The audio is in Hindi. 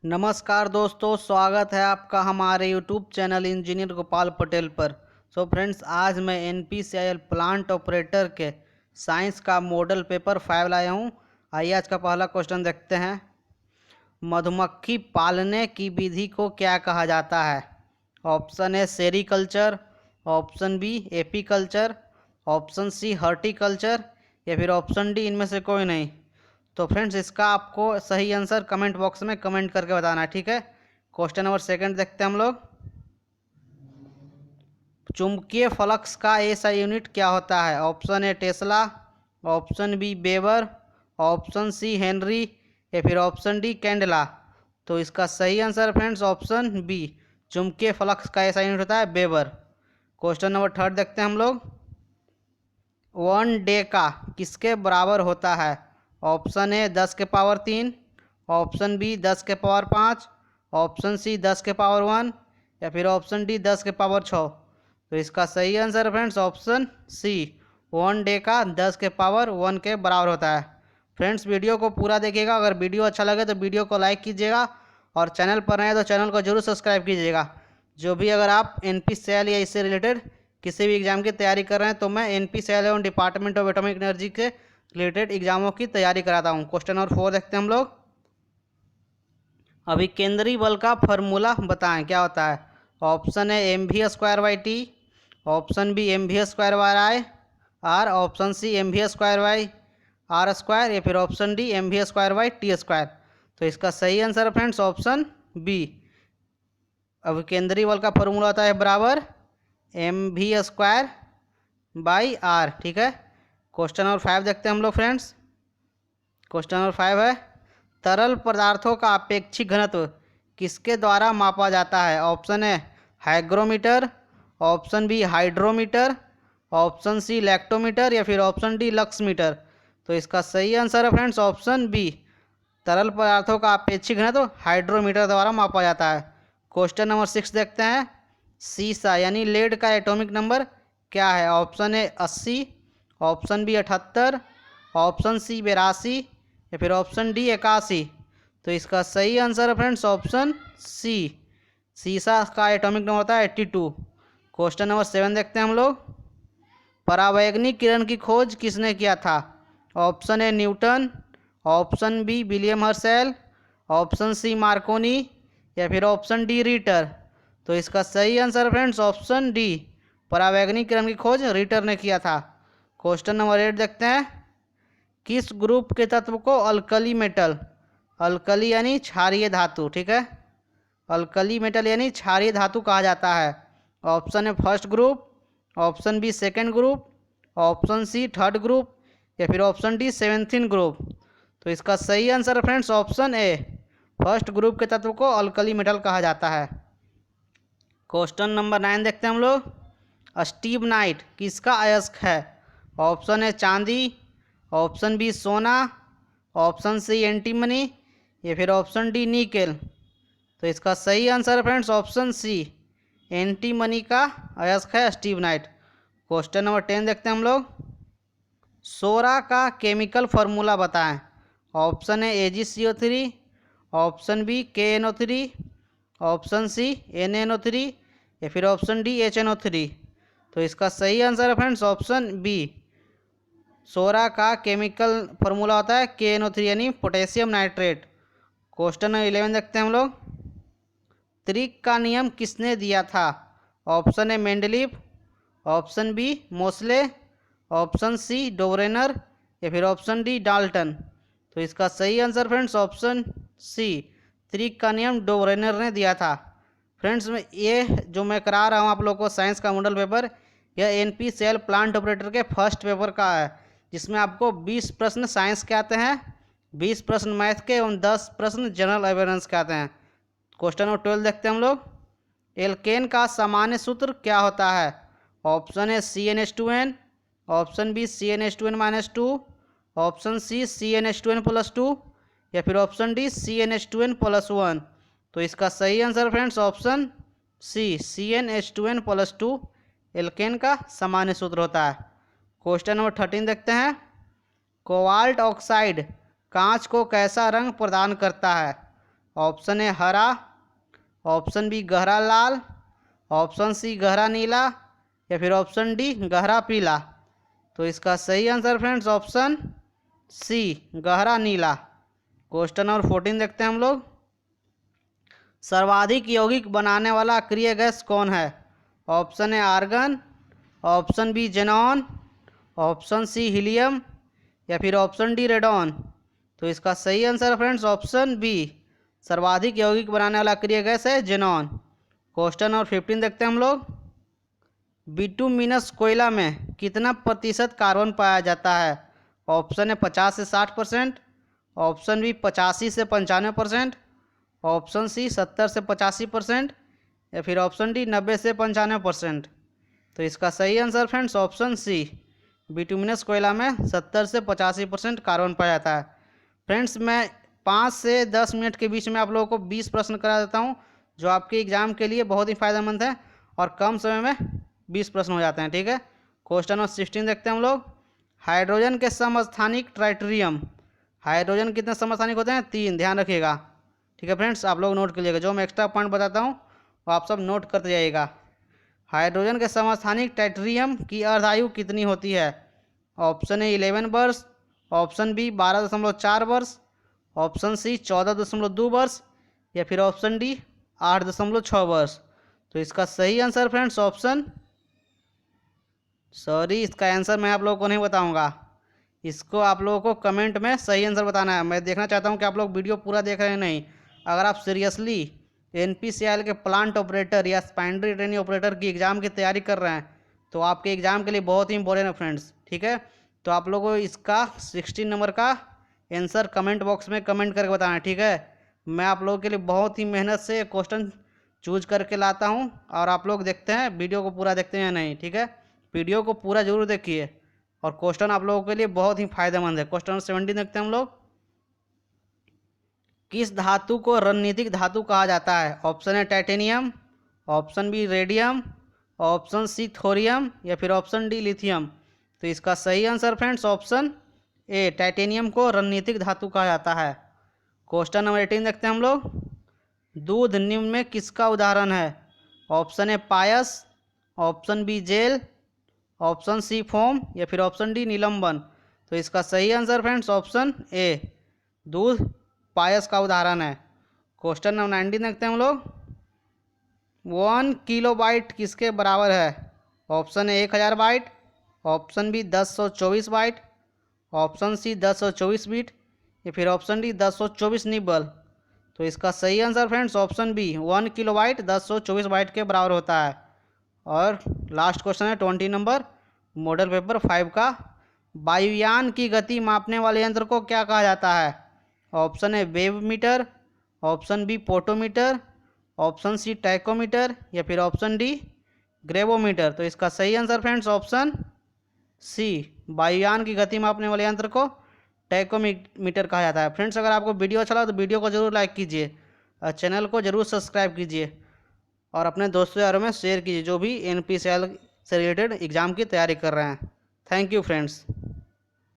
नमस्कार दोस्तों, स्वागत है आपका हमारे YouTube channel engineer Gopal Patel पर। फ्रेंड्स, आज मैं NPCIL प्लांट ऑपरेटर के साइंस का मॉडल पेपर 5 लाया हूँ। आइए आज का पहला क्वेश्चन देखते हैं। मधुमक्खी पालने की विधि को क्या कहा जाता है? Option A sericulture, option B apiculture, option C horticulture या फिर ऑप्शन डी इनमें से कोई नहीं। तो फ्रेंड्स, इसका आपको सही आंसर कमेंट बॉक्स में कमेंट करके बताना है, ठीक है। क्वेश्चन नंबर सेकंड देखते हैं हम लोग। चुंबकीय फ्लक्स का एसआई यूनिट क्या होता है? Option A tesla, option B weber, option C henry या फिर ऑप्शन डी कैंडेला। तो इसका सही आंसर फ्रेंड्स ऑप्शन बी, चुंबकीय फ्लक्स का एसआई यूनिट होता है वेबर। क्वेश्चन नंबर थर्ड देखते हैं हम लोग। 1 डेका किसके बराबर होता है? ऑप्शन ए 10 के पावर 3, ऑप्शन बी 10 के पावर 5, ऑप्शन सी 10 के पावर 1 या फिर ऑप्शन डी 10 के पावर 6। तो इसका सही answer friends option C, 1 deca 10 के पावर 1 के बराबर होता है। फ्रेंड्स, वीडियो को पूरा देखिएगा। अगर वीडियो अच्छा लगे तो वीडियो को लाइक कीजिएगा और चैनल पर नए तो चैनल को जरूर सब्सक्राइब कीजिएगा। जो भी अगर आप NPCIL या इससे रिलेटेड किसी भी एग्जाम की तैयारी कर रहे हैं तो मैं NPCIL एवं डिपार्टमेंट ऑफ एटॉमिक एनर्जी के रिलेटेड एग्जामों की तैयारी कराता हूँ। क्वेश्चन नंबर 4 देखते हैं हम लोग। अभिकेंद्री बल का फॉर्मूला बताएं, क्या होता है? Option A mv²/t, option B mv²/i R, option C mv²/r² या फिर ऑप्शन डी mv²/t²। तो इसका सही आंसर फ्रेंड्स ऑप्शन बी, अभिकेंद्री बल का फॉर्मूला होता है बराबर mv²/r, ठीक है। क्वेश्चन नंबर 5 देखते हैं हम लोग फ्रेंड्स। क्वेश्चन नंबर 5 है, तरल पदार्थों का अपेक्षिक घनत्व किसके द्वारा मापा जाता है? Option A hygrometer, option B hydrometer, option C lactometer या फिर ऑप्शन डी लक्समीटर। तो इसका सही आंसर है फ्रेंड्स ऑप्शन बी, तरल पदार्थों का अपेक्षिक घनत्व हाइड्रोमीटर द्वारा मापा जाता है। क्वेश्चन नंबर 6 देखते हैं। सीसा यानी लेड का एटॉमिक नंबर क्या है? Option A 80, option B 78, option C 82 या फिर ऑप्शन डी 81। तो इसका सही आंसर है फ्रेंड्स ऑप्शन सी, सीसा का एटॉमिक नंबर होता है 82। क्वेश्चन नंबर 7 देखते हैं हम लोग। परावैंगनिक किरण की खोज किसने किया था? Option A Newton, option B William Herschel, option C Marconi या फिर ऑप्शन डी रीटर। तो इसका सही आंसर फ्रेंड्स ऑप्शन डी, परावैंगनिक किरण की खोज रीटर ने किया था। क्वेश्चन नंबर 8 देखते हैं। किस ग्रुप के तत्व को अल्कली मेटल, अल्कली यानी क्षारीय धातु, ठीक है, अल्कली मेटल यानी क्षारीय धातु कहा जाता है? Option A first group, option B second group, option C third group या फिर ऑप्शन डी 7th ग्रुप। तो इसका सही answer friends option A, first group के तत्व को अल्कली मेटल कहा जाता है। क्वेश्चन नंबर 9 देखते हैं हम लोग। स्टीबनाइट किसका अयस्क है? ऑप्शन ए चांदी, ऑप्शन बी सोना, ऑप्शन सी एंटीमनी या फिर ऑप्शन डी निकेल। तो इसका सही answer friends option C, antimony का अयस्क है स्टीबनाइट। क्वेश्चन नंबर 10 देखते हैं हम लोग। सोरा का केमिकल फार्मूला बताएं। Option A AgCO3, option B KNO3, option C NNO3 या फिर ऑप्शन डी HNO3। तो इसका सही आंसर है फ्रेंड्स ऑप्शन बी, सोरा का केमिकल फार्मूला होता है KNO3 यानी पोटेशियम नाइट्रेट। क्वेश्चन नंबर 11 देखते हैं हम लोग। त्रिक का नियम किसने दिया था? Option A Mendeleev, option B Moseley, option C Dobereiner या फिर ऑप्शन डी डाल्टन। तो इसका सही आंसर फ्रेंड्स ऑप्शन सी, त्रिक का नियम डोवरेनर ने दिया था। फ्रेंड्स, ये जो मैं करा रहा हूँ आप लोग को साइंस का मॉडल पेपर, यह NPCIL प्लांट ऑपरेटर के फर्स्ट पेपर का है, जिसमें आपको 20 प्रश्न साइंस के आते हैं, 20 प्रश्न मैथ के एवं 10 प्रश्न जनरल अवेयरनेस के आते हैं। क्वेश्चन नंबर 12 देखते हैं हम लोग। एल्केन का सामान्य सूत्र क्या होता है? Option A CnH2n, option B CnH2n-2, option C CnH2n+2 या फिर ऑप्शन डी CnH2n+1। तो इसका सही answer friends option C, CnH2n+2 alkane का सामान्य सूत्र होता है। क्वेश्चन नंबर 13 देखते हैं। कोबाल्ट ऑक्साइड कांच को कैसा रंग प्रदान करता है? ऑप्शन ए हरा, ऑप्शन बी गहरा लाल, ऑप्शन सी गहरा नीला या फिर ऑप्शन डी गहरा पीला। तो इसका सही आंसर फ्रेंड्स ऑप्शन सी गहरा नीला। क्वेश्चन नंबर 14 देखते हैं हम लोग। सर्वाधिक यौगिक बनाने वाला अक्रिय गैस कौन है? Option A argon, option B xenon, option C helium या फिर ऑप्शन डी रेडॉन। तो इसका सही आंसर फ्रेंड्स ऑप्शन बी सर्वाधिक यौगिक बनाने वाला अक्रिय गैस है जेनॉन। क्वेश्चन नंबर 15 देखते हैं हम लोग। बिटुमिनस कोयला में कितना प्रतिशत कार्बन पाया जाता है? ऑप्शन है 50 से 60%, ऑप्शन बी 85 से 95%, ऑप्शन सी 70 से 85% या फिर ऑप्शन डी 90 से 95%। तो इसका सही answer friends option C bituminous कोयला में 70 से 85% कार्बन पाया जाता है। फ्रेंड्स मैं 5 से 10 मिनट के बीच में आप लोगों को 20 प्रश्न करा देता हूँ, जो आपके एग्जाम के लिए बहुत ही फायदेमंद है और कम समय में 20 प्रश्न हो जाते हैं। ठीक है, क्वेश्चन नंबर 16 देखते हैं हम लोग। हाइड्रोजन के समस्थानिक ट्राइटेरियम, हाइड्रोजन कितने समस्थानिक होते हैं? 3, ध्यान रखिएगा। ठीक है फ्रेंड्स, आप लोग नोट कर लीजिएगा, जो मैं एक्स्ट्रा पॉइंट बताता हूँ वो आप सब नोट करते जाइएगा। हाइड्रोजन के समस्थानिक ट्राइटेरियम की अर्धायु कितनी होती है? ऑप्शन ए 11 वर्ष, ऑप्शन बी 12.4 वर्ष, ऑप्शन सी 14.2 वर्ष या फिर ऑप्शन डी 8.6 वर्ष। तो इसका सही आंसर फ्रेंड्स ऑप्शन इसका आंसर मैं आप लोगों को नहीं बताऊंगा, इसको आप लोगों को कमेंट में सही आंसर बताना है। मैं देखना चाहता हूं कि आप लोग वीडियो पूरा देख रहे हैं नहीं। अगर आप सीरियसली NPCIL के प्लांट ऑपरेटर या स्पाइनरी ट्रेनिंग ऑपरेटर की एग्ज़ाम की तैयारी कर रहे हैं तो आपके एग्ज़ाम के लिए बहुत ही इंपॉर्टेंट है फ्रेंड्स। ठीक है, तो आप लोगों को इसका 16 नंबर का आंसर कमेंट बॉक्स में कमेंट करके बताना है। ठीक है, मैं आप लोगों के लिए बहुत ही मेहनत से क्वेश्चन चूज करके लाता हूँ और आप लोग देखते हैं वीडियो को पूरा देखते हैं या नहीं। ठीक है, वीडियो को पूरा जरूर देखिए और क्वेश्चन आप लोगों के लिए बहुत ही फायदेमंद है। क्वेश्चन 17 देखते हैं हम लोग। किस धातु को रणनीतिक धातु कहा जाता है? ऑप्शन है titanium, option B radium, option C thorium या फिर ऑप्शन डी लिथियम। तो इसका सही answer friends option A titanium को रणनीतिक धातु कहा जाता है। क्वेश्चन नंबर 18 देखते हैं हम लोग। दूध निम्न में किसका उदाहरण है? ऑप्शन ए पायस, option B gel, option C foam या फिर ऑप्शन डी निलंबन। तो इसका सही आंसर फ्रेंड्स ऑप्शन ए दूध पायस का उदाहरण है। क्वेश्चन नंबर 19 देखते हैं हम लोग। 1 किलोबाइट किसके बराबर है? Option A 1000 byte, option B 1024 byte, option C 1024 bit या फिर ऑप्शन डी 1024 निबल। तो इसका सही answer friends option B 1 kilobyte 1024 byte के बराबर होता है। और लास्ट क्वेश्चन है 20 नंबर मॉडल पेपर 5 का। वायुयान की गति मापने वाले यंत्र को क्या कहा जाता है? Option A wave meter, option B potometer, option C tachometer या फिर ऑप्शन डी ग्रेवोमीटर। तो इसका सही आंसर फ्रेंड्स ऑप्शन सी वायुयान की गति मापने वाले यंत्र को टैकोमीटर कहा जाता है। फ्रेंड्स, अगर आपको वीडियो अच्छा लगा तो वीडियो को जरूर लाइक कीजिए और चैनल को जरूर सब्सक्राइब कीजिए और अपने दोस्तों यारों में शेयर कीजिए जो भी NPCIL से रिलेटेड एग्ज़ाम की तैयारी कर रहे हैं। Thank you friends.